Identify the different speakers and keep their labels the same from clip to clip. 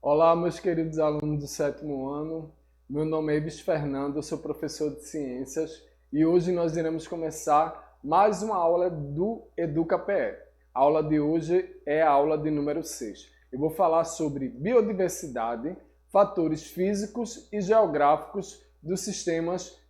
Speaker 1: Olá, meus queridos alunos do sétimo ano. Meu nome é Ives Fernando, eu sou professor de ciências e hoje nós iremos começar mais uma aula do EducaPE. A aula de hoje é a aula de número 6. Eu vou falar sobre biodiversidade, fatores físicos e geográficos dos sistemas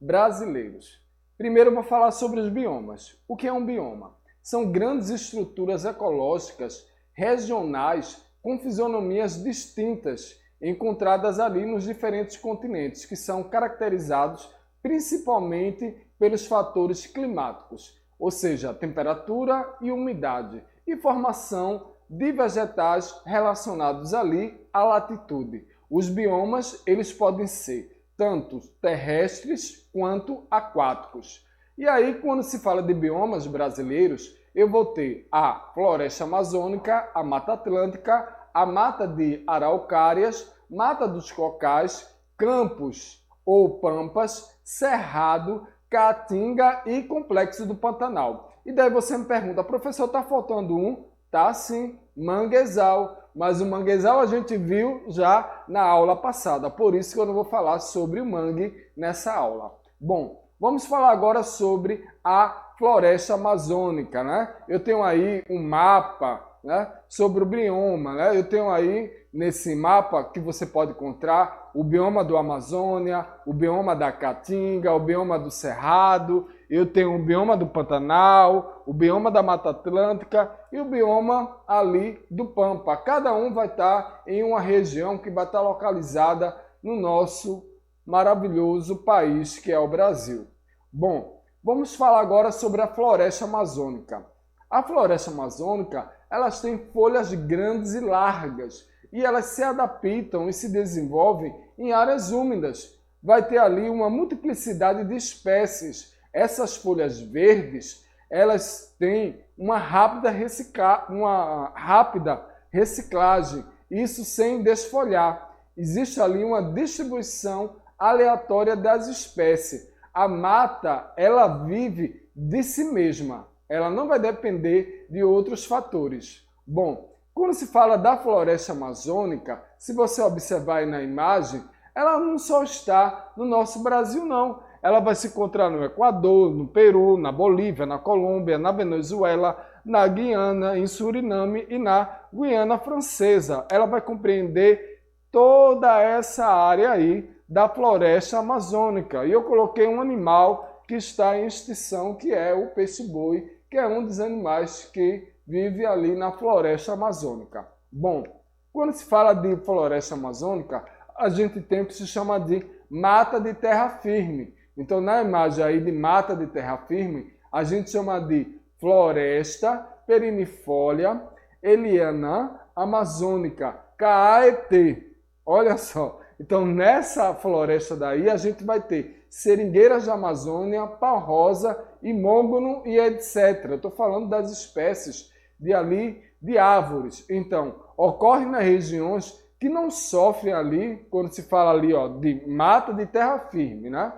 Speaker 1: brasileiros. Primeiro eu vou falar sobre os biomas. O que é um bioma? São grandes estruturas ecológicas regionais com fisionomias distintas encontradas ali nos diferentes continentes, que são caracterizados principalmente pelos fatores climáticos, ou seja, temperatura e umidade, e formação de vegetais relacionados ali à latitude. Os biomas, eles podem ser tanto terrestres quanto aquáticos. E aí, quando se fala de biomas brasileiros, eu vou ter a floresta amazônica, a Mata Atlântica, a mata de araucárias, mata dos cocais, campos ou pampas, cerrado, caatinga e complexo do Pantanal. E daí você me pergunta, professor, está faltando um? Tá sim, manguezal. Mas o manguezal a gente viu já na aula passada, por isso que eu não vou falar sobre o mangue nessa aula. Bom, vamos falar agora sobre a floresta amazônica, né? Eu tenho aí um mapa, né, sobre o bioma, né? Eu tenho aí nesse mapa que você pode encontrar o bioma do Amazônia, o bioma da Caatinga, o bioma do Cerrado, eu tenho o bioma do Pantanal, o bioma da Mata Atlântica e o bioma ali do Pampa. Cada um vai estar em uma região que vai estar localizada no nosso maravilhoso país que é o Brasil. Bom, vamos falar agora sobre a floresta amazônica. A floresta amazônica, elas têm folhas grandes e largas e elas se adaptam e se desenvolvem em áreas úmidas. Vai ter ali uma multiplicidade de espécies. Essas folhas verdes, elas têm uma rápida reciclagem, isso sem desfolhar. Existe ali uma distribuição aleatória das espécies. A mata, ela vive de si mesma. Ela não vai depender de outros fatores. Bom, quando se fala da floresta amazônica, se você observar aí na imagem, ela não só está no nosso Brasil, não. Ela vai se encontrar no Equador, no Peru, na Bolívia, na Colômbia, na Venezuela, na Guiana, em Suriname e na Guiana Francesa. Ela vai compreender toda essa área aí da floresta amazônica. E eu coloquei um animal que está em extinção, que é o peixe-boi, que é um dos animais que vive ali na floresta amazônica. Bom, quando se fala de floresta amazônica, a gente tem o que se chama de mata de terra firme. Então, na imagem aí de mata de terra firme, a gente chama de floresta perennifólia eliana amazônica, CAET. Olha só, então nessa floresta daí a gente vai ter seringueiras da Amazônia, pau-rosa, imógono e etc. Eu estou falando das espécies de árvores. Então, ocorre nas regiões que não sofrem ali, quando se fala ali de mata de terra firme, né?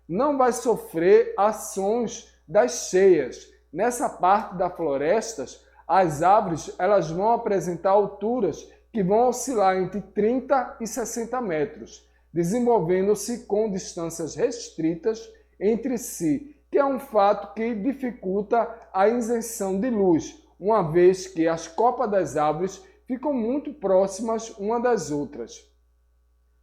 Speaker 1: Não vai sofrer ações das cheias. Nessa parte das florestas, as árvores elas vão apresentar alturas que vão oscilar entre 30 e 60 metros, desenvolvendo-se com distâncias restritas entre si, que é um fato que dificulta a isenção de luz, uma vez que as copas das árvores ficam muito próximas uma das outras.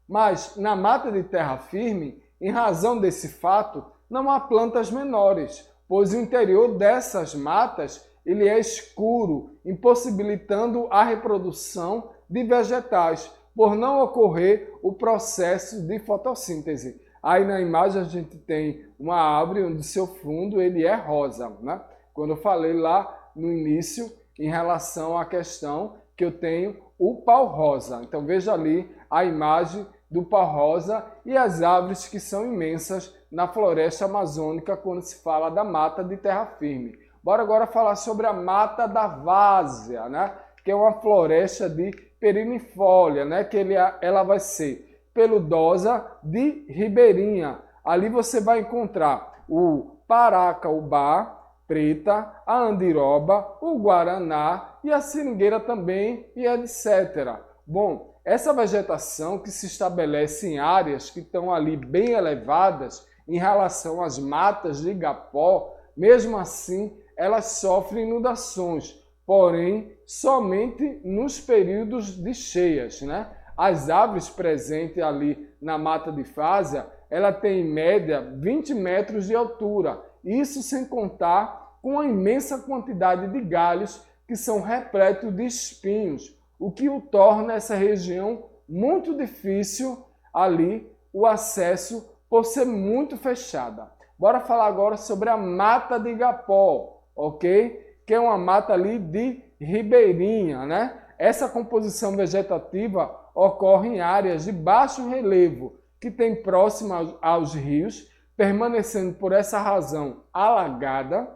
Speaker 1: Mas na mata de terra firme, em razão desse fato, não há plantas menores, pois o interior dessas matas ele é escuro, impossibilitando a reprodução de vegetais, por não ocorrer o processo de fotossíntese. Aí na imagem a gente tem uma árvore onde seu fundo ele é rosa, né? Quando eu falei lá no início em relação à questão que eu tenho o pau-rosa. Então veja ali a imagem do pau-rosa e as árvores que são imensas na floresta amazônica quando se fala da mata de terra firme. Bora agora falar sobre a mata da várzea, né? Que é uma floresta de perennifólia, né? Que ela vai ser peludosa de ribeirinha. Ali você vai encontrar o paracaubá preta, a andiroba, o guaraná e a seringueira também e etc. Bom, essa vegetação que se estabelece em áreas que estão ali bem elevadas em relação às matas de igapó, mesmo assim elas sofrem inundações, porém somente nos períodos de cheias, né? As árvores presentes ali na mata de fásia, ela tem em média 20 metros de altura, isso sem contar com a imensa quantidade de galhos que são repletos de espinhos, o que o torna essa região muito difícil ali o acesso por ser muito fechada. Bora falar agora sobre a mata de igapó, ok? Que é uma mata ali de ribeirinha, né? Essa composição vegetativa ocorre em áreas de baixo relevo, que tem próximo aos rios, permanecendo por essa razão alagada.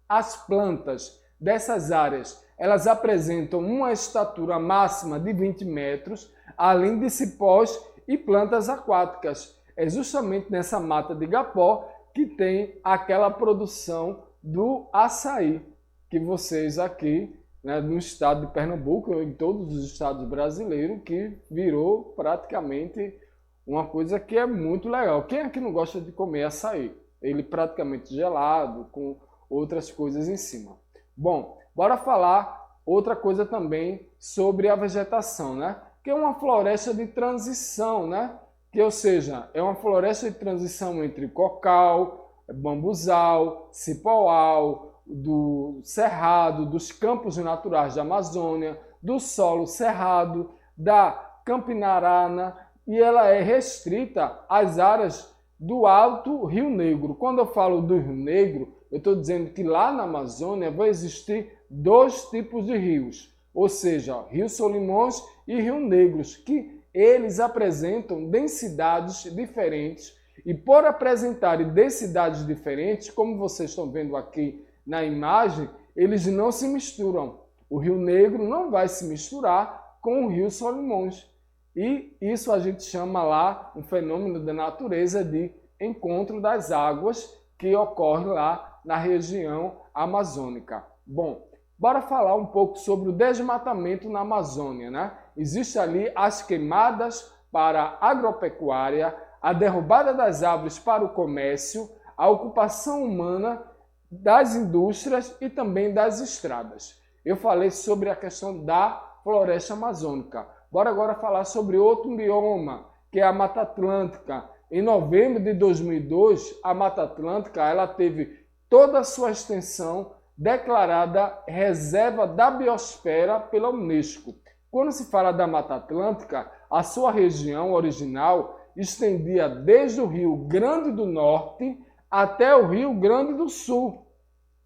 Speaker 1: As plantas dessas áreas, elas apresentam uma estatura máxima de 20 metros, além de cipós e plantas aquáticas. É justamente nessa mata de igapó que tem aquela produção do açaí, que vocês aqui, né, no estado de Pernambuco, em todos os estados brasileiros, que virou praticamente uma coisa que é muito legal. Quem aqui não gosta de comer açaí? Ele praticamente gelado, com outras coisas em cima. Bom, bora falar outra coisa também sobre a vegetação, né? Que é uma floresta de transição, né? Que, ou seja, é uma floresta de transição entre cocal, bambuzal, cipoal, do cerrado, dos campos naturais da Amazônia, do solo cerrado, da campinarana, e ela é restrita às áreas do Alto Rio Negro. Quando eu falo do Rio Negro, eu estou dizendo que lá na Amazônia vai existir dois tipos de rios, ou seja, Rio Solimões e Rio Negros, que eles apresentam densidades diferentes, e por apresentarem densidades diferentes, como vocês estão vendo aqui na imagem, eles não se misturam. O Rio Negro não vai se misturar com o Rio Solimões. E isso a gente chama lá, um fenômeno da natureza de encontro das águas que ocorre lá na região amazônica. Bom, bora falar um pouco sobre o desmatamento na Amazônia, né? Existe ali as queimadas para a agropecuária, a derrubada das árvores para o comércio, a ocupação humana das indústrias e também das estradas. Eu falei sobre a questão da floresta amazônica. Bora agora falar sobre outro bioma, que é a Mata Atlântica. Em novembro de 2002, a Mata Atlântica ela teve toda a sua extensão declarada reserva da biosfera pela Unesco. Quando se fala da Mata Atlântica, a sua região original estendia desde o Rio Grande do Norte até o Rio Grande do Sul.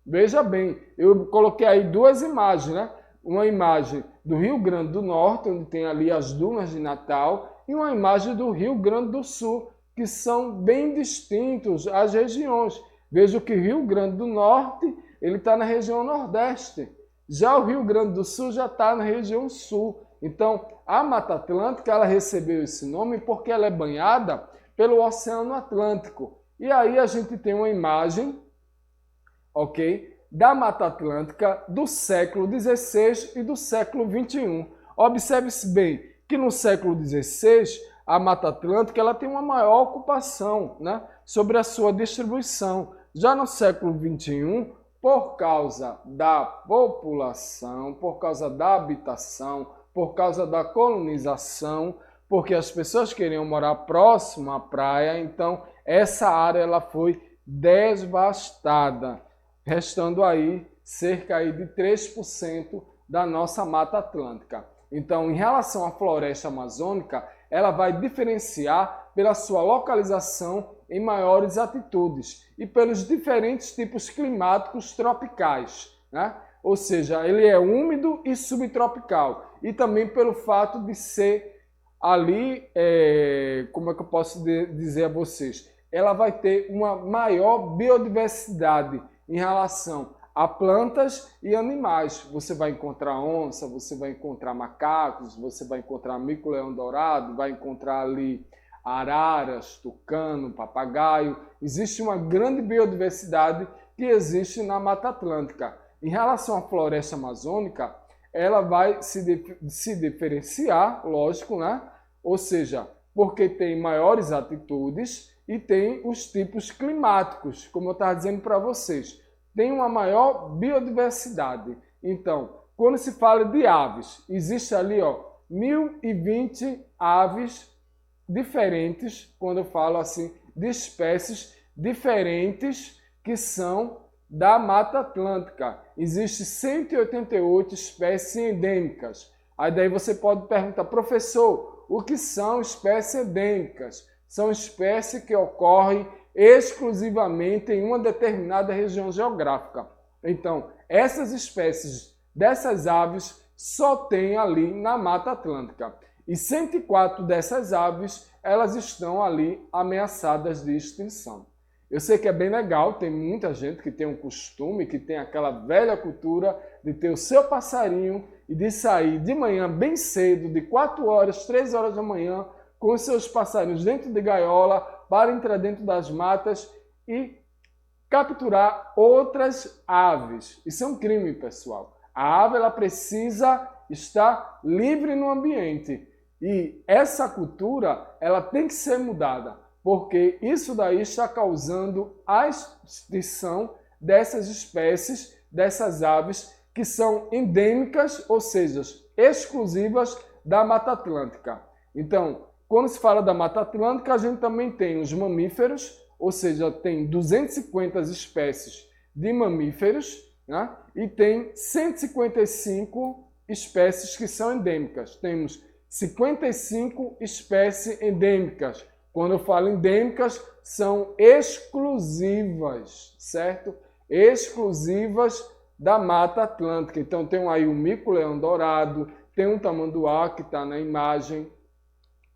Speaker 1: Veja bem, eu coloquei aí duas imagens, né? Uma imagem do Rio Grande do Norte, onde tem ali as dunas de Natal, e uma imagem do Rio Grande do Sul, que são bem distintos as regiões. Veja que o Rio Grande do Norte ele está na região Nordeste, já o Rio Grande do Sul já está na região Sul. Então, a Mata Atlântica ela recebeu esse nome porque ela é banhada pelo Oceano Atlântico. E aí a gente tem uma imagem, ok? Da Mata Atlântica do século XVI e do século XXI. Observe-se bem que no século XVI a Mata Atlântica ela tem uma maior ocupação, né, sobre a sua distribuição. Já no século XXI, por causa da população, por causa da habitação, por causa da colonização, porque as pessoas queriam morar próximo à praia, então essa área ela foi devastada, restando aí cerca aí de 3% da nossa Mata Atlântica. Então, em relação à floresta amazônica, ela vai diferenciar pela sua localização em maiores altitudes e pelos diferentes tipos climáticos tropicais, né? Ou seja, ele é úmido e subtropical, e também pelo fato de ser ali, como é que eu posso dizer a vocês, ela vai ter uma maior biodiversidade em relação a plantas e animais. Você vai encontrar onça, você vai encontrar macacos, você vai encontrar mico-leão-dourado, vai encontrar ali araras, tucano, papagaio. Existe uma grande biodiversidade que existe na Mata Atlântica. Em relação à floresta amazônica, ela vai se diferenciar, lógico, né? Ou seja, porque tem maiores altitudes e tem os tipos climáticos, como eu estava dizendo para vocês. Tem uma maior biodiversidade. Então, quando se fala de aves, existe ali 1020 aves diferentes, quando eu falo assim, de espécies diferentes que são da Mata Atlântica. Existem 188 espécies endêmicas. Aí daí você pode perguntar, professor, o que são espécies endêmicas? São espécies que ocorrem exclusivamente em uma determinada região geográfica. Então, essas espécies dessas aves só tem ali na Mata Atlântica. E 104 dessas aves, elas estão ali ameaçadas de extinção. Eu sei que é bem legal, tem muita gente que tem um costume, que tem aquela velha cultura de ter o seu passarinho e de sair de manhã bem cedo, de 4 horas, 3 horas da manhã, com os seus passarinhos dentro de gaiola, para entrar dentro das matas e capturar outras aves. Isso é um crime, pessoal. A ave ela precisa estar livre no ambiente. E essa cultura ela tem que ser mudada, porque isso daí está causando a extinção dessas espécies, dessas aves que são endêmicas, ou seja, exclusivas da Mata Atlântica. Então, quando se fala da Mata Atlântica, a gente também tem os mamíferos, ou seja, tem 250 espécies de mamíferos, né? E tem 155 espécies que são endêmicas. Temos 55 espécies endêmicas. Quando eu falo endêmicas, são exclusivas, certo? Exclusivas da Mata Atlântica. Então tem aí o mico-leão dourado, tem um tamanduá que está na imagem.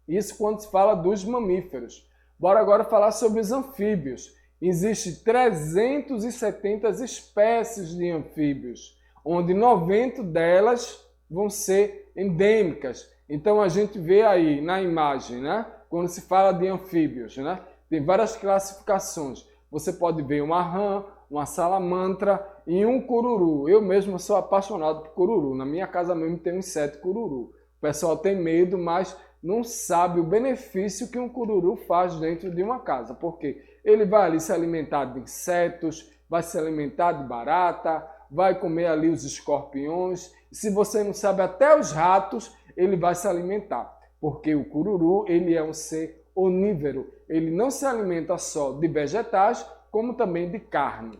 Speaker 1: Isso quando se fala dos mamíferos. Bora agora falar sobre os anfíbios. Existem 370 espécies de anfíbios, onde 90 delas vão ser endêmicas. Então a gente vê aí na imagem, né? Quando se fala de anfíbios, né? Tem várias classificações. Você pode ver uma rã, uma salamandra e um cururu. Eu mesmo sou apaixonado por cururu. Na minha casa mesmo tem uns 7 cururu. O pessoal tem medo, mas não sabe o benefício que um cururu faz dentro de uma casa. Porque ele vai ali se alimentar de insetos, vai se alimentar de barata, vai comer ali os escorpiões. Se você não sabe, até os ratos ele vai se alimentar. Porque o cururu ele é um ser onívoro. Ele não se alimenta só de vegetais, como também de carne.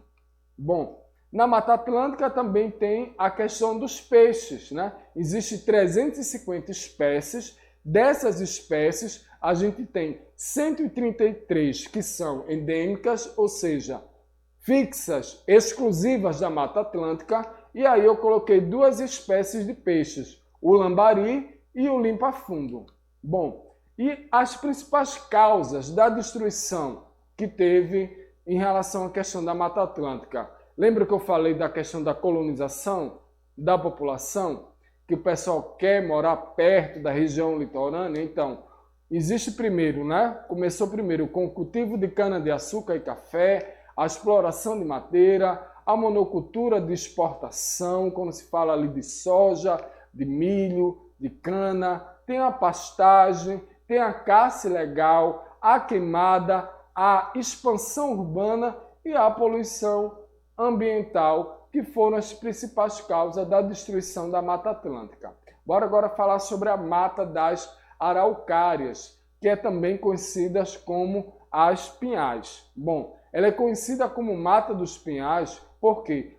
Speaker 1: Bom, na Mata Atlântica também tem a questão dos peixes, né? Existem 350 espécies. Dessas espécies, a gente tem 133 que são endêmicas, ou seja, fixas, exclusivas da Mata Atlântica. E aí eu coloquei 2 espécies de peixes, o lambari e o limpa-fundo. Bom, e as principais causas da destruição que teve em relação à questão da Mata Atlântica? Lembra que eu falei da questão da colonização da população? Que o pessoal quer morar perto da região litorânea? Então, existe primeiro, né? Começou primeiro com o cultivo de cana-de-açúcar e café, a exploração de madeira, a monocultura de exportação, quando se fala ali de soja, de milho, de cana, tem a pastagem, tem a caça ilegal, a queimada, a expansão urbana e a poluição ambiental, que foram as principais causas da destruição da Mata Atlântica. Bora agora falar sobre a Mata das Araucárias, que é também conhecida como as Pinhais. Bom, ela é conhecida como Mata dos Pinhais porque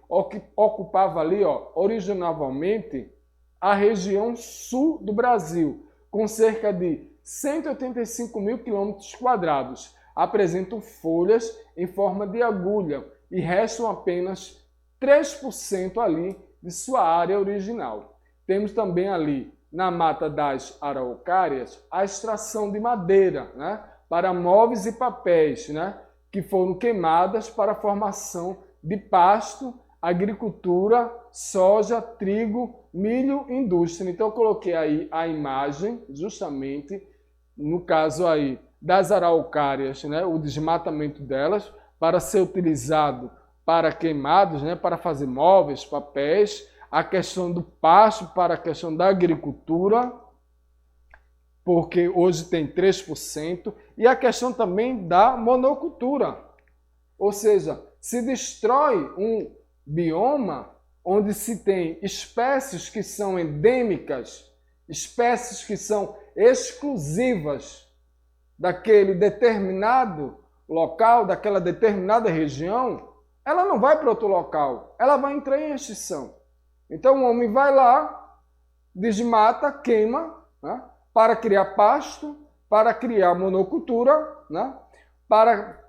Speaker 1: ocupava ali, originalmente, a região sul do Brasil, com cerca de 185 mil quilômetros quadrados. Apresentam folhas em forma de agulha e restam apenas 3% ali de sua área original. Temos também ali, na Mata das Araucárias, a extração de madeira, né, para móveis e papéis, né, que foram queimadas para a formação de pasto, agricultura, soja, trigo, milho e indústria. Então eu coloquei aí a imagem, justamente, no caso aí das araucárias, né, o desmatamento delas, para ser utilizado para queimados, né, para fazer móveis, papéis. a questão do pasto para a questão da agricultura, porque hoje tem 3%, e a questão também da monocultura. Ou seja, se destrói um bioma onde se tem espécies que são endêmicas, espécies que são exclusivas daquele determinado local, daquela determinada região, ela não vai para outro local, ela vai entrar em extinção. Então o homem vai lá, desmata, queima, né, para criar pasto, para criar monocultura, né, para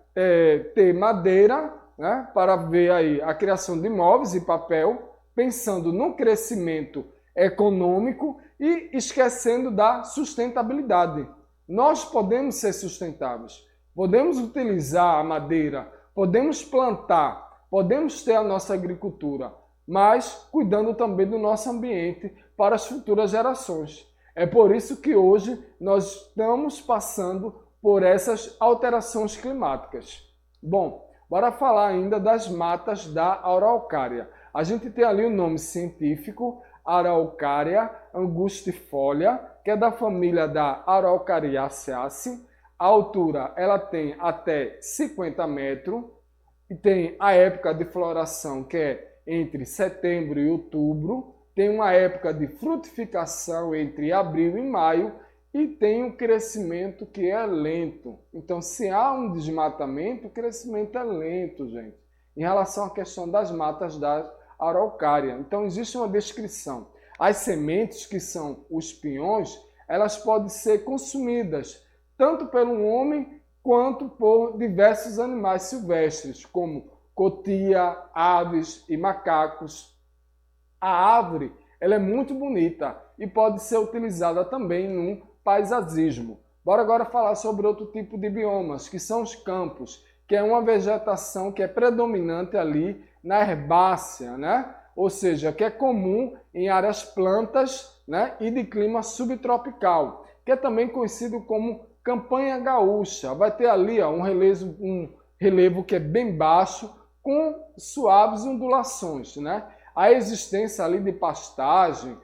Speaker 1: ter madeira, né, para ver aí a criação de móveis e papel, pensando no crescimento econômico e esquecendo da sustentabilidade. Nós podemos ser sustentáveis, podemos utilizar a madeira, podemos plantar, podemos ter a nossa agricultura, mas cuidando também do nosso ambiente para as futuras gerações. É por isso que hoje nós estamos passando por essas alterações climáticas. Bom, bora falar ainda das matas da araucária. A gente tem ali o nome científico, Araucária angustifolia, que é da família da Araucariaceae. A altura ela tem até 50 metros e tem a época de floração que é entre setembro e outubro, tem uma época de frutificação entre abril e maio e tem um crescimento que é lento. Então, se há um desmatamento, o crescimento é lento, gente, em relação à questão das matas da araucária. Então, existe uma descrição. As sementes, que são os pinhões, elas podem ser consumidas tanto pelo homem quanto por diversos animais silvestres, como cotia, aves e macacos. A árvore ela é muito bonita e pode ser utilizada também no paisagismo. Bora agora falar sobre outro tipo de biomas, que são os campos, que é uma vegetação que é predominante ali na herbácea, né? Ou seja, que é comum em áreas plantas, né? E de clima subtropical, que é também conhecido como campanha gaúcha. Vai ter ali ó, um relevo que é bem baixo, com suaves ondulações, né? A existência ali de pastagem,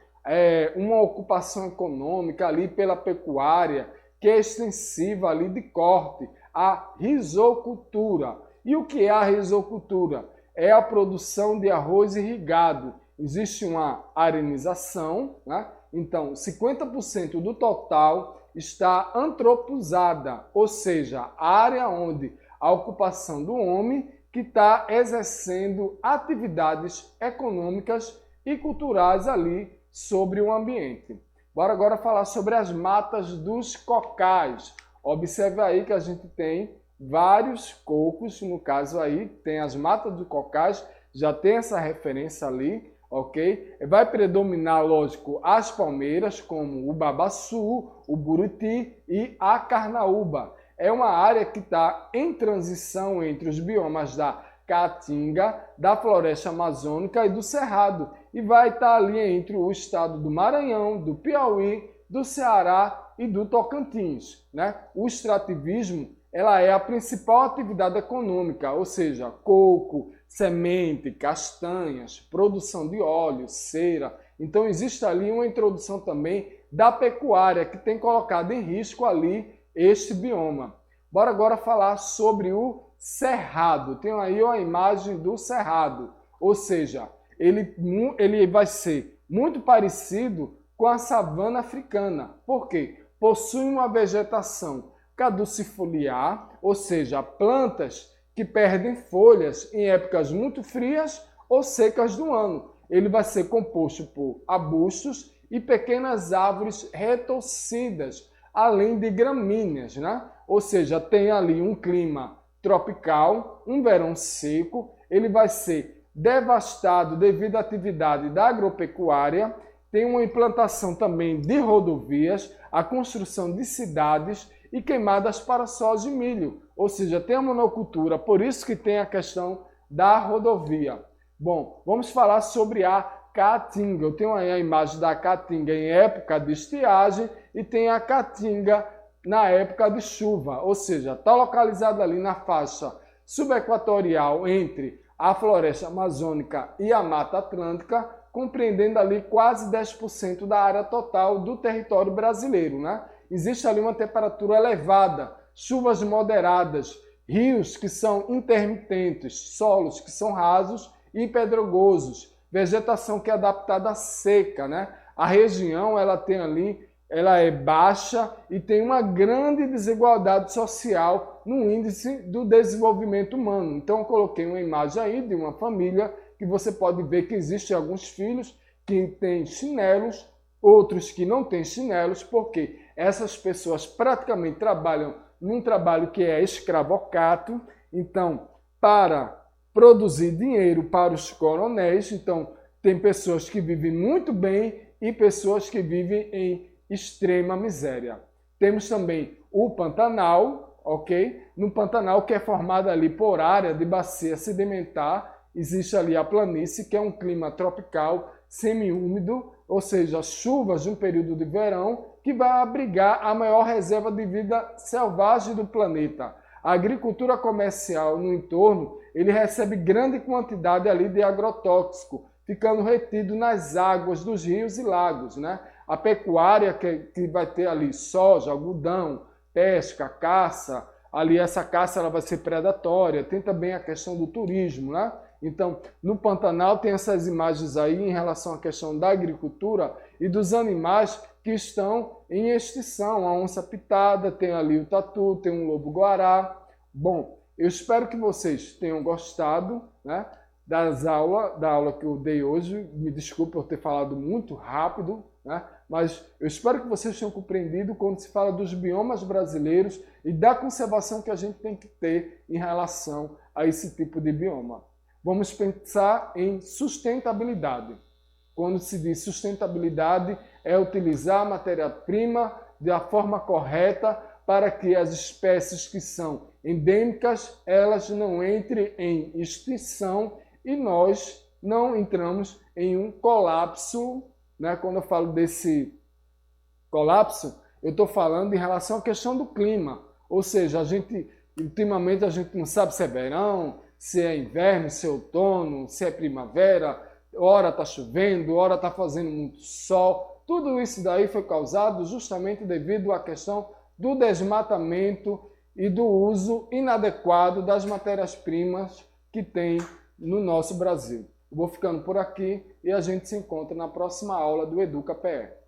Speaker 1: uma ocupação econômica ali pela pecuária, que é extensiva ali de corte, a rizocultura. E o que é a rizocultura? É a produção de arroz irrigado. Existe uma arenização, né? Então 50% do total está antropozada, ou seja, a área onde a ocupação do homem que está exercendo atividades econômicas e culturais ali sobre o ambiente. Bora agora falar sobre as matas dos cocais. Observe aí que a gente tem vários cocos, no caso aí tem as matas dos cocais, já tem essa referência ali, ok? Vai predominar, lógico, as palmeiras, como o babaçu, o buriti e a carnaúba. É uma área que está em transição entre os biomas da caatinga, da floresta amazônica e do cerrado, e vai estar ali entre o estado do Maranhão, do Piauí, do Ceará e do Tocantins, né? O extrativismo ela é a principal atividade econômica, ou seja, coco, semente, castanhas, produção de óleo, cera. Então existe ali uma introdução também da pecuária que tem colocado em risco ali este bioma. Bora agora falar sobre o cerrado. Tem aí a imagem do cerrado, ou seja, ele vai ser muito parecido com a savana africana. Por quê? Possui uma vegetação caducifoliar, ou seja, plantas que perdem folhas em épocas muito frias ou secas do ano. Ele vai ser composto por arbustos e pequenas árvores retorcidas, além de gramíneas, né? Ou seja, tem ali um clima tropical, um verão seco, ele vai ser devastado devido à atividade da agropecuária, tem uma implantação também de rodovias, a construção de cidades e queimadas para soja e milho, ou seja, tem a monocultura, por isso que tem a questão da rodovia. Bom, vamos falar sobre a caatinga. Eu tenho aí a imagem da caatinga em época de estiagem e tem a caatinga na época de chuva, ou seja, está localizada ali na faixa subequatorial entre a floresta amazônica e a Mata Atlântica, compreendendo ali quase 10% da área total do território brasileiro, né? Existe ali uma temperatura elevada, chuvas moderadas, rios que são intermitentes, solos que são rasos e pedregosos, vegetação que é adaptada à seca, né? A região ela tem ali, ela é baixa e tem uma grande desigualdade social no índice do desenvolvimento humano. Então eu coloquei uma imagem aí de uma família que você pode ver que existem alguns filhos que têm chinelos, outros que não têm chinelos, porque essas pessoas praticamente trabalham num trabalho que é escravocato, então para produzir dinheiro para os coronéis, então tem pessoas que vivem muito bem e pessoas que vivem em extrema miséria. Temos também o Pantanal, ok? No Pantanal, que é formado ali por área de bacia sedimentar, existe ali a planície, que é um clima tropical, semiúmido, ou seja, chuvas de um período de verão, que vai abrigar a maior reserva de vida selvagem do planeta. A agricultura comercial no entorno, ele recebe grande quantidade ali de agrotóxico, ficando retido nas águas dos rios e lagos, né? A pecuária que vai ter ali soja, algodão, pesca, caça, ali essa caça ela vai ser predatória, tem também a questão do turismo, né? Então, no Pantanal tem essas imagens aí em relação à questão da agricultura e dos animais que estão em extinção. A onça-pitada, tem ali o tatu, tem um lobo-guará. Bom, eu espero que vocês tenham gostado, né, da aula que eu dei hoje. Me desculpe por ter falado muito rápido, né, mas eu espero que vocês tenham compreendido quando se fala dos biomas brasileiros e da conservação que a gente tem que ter em relação a esse tipo de bioma. Vamos pensar em sustentabilidade. Quando se diz sustentabilidade, é utilizar a matéria-prima da forma correta para que as espécies que são endêmicas, elas não entrem em extinção e nós não entramos em um colapso, né? Quando eu falo desse colapso, eu estou falando em relação à questão do clima. Ou seja, ultimamente a gente não sabe se é verão, se é inverno, se é outono, se é primavera, hora está chovendo, hora está fazendo muito sol. Tudo isso daí foi causado justamente devido à questão do desmatamento e do uso inadequado das matérias-primas que tem no nosso Brasil. Eu vou ficando por aqui e a gente se encontra na próxima aula do Educa PE.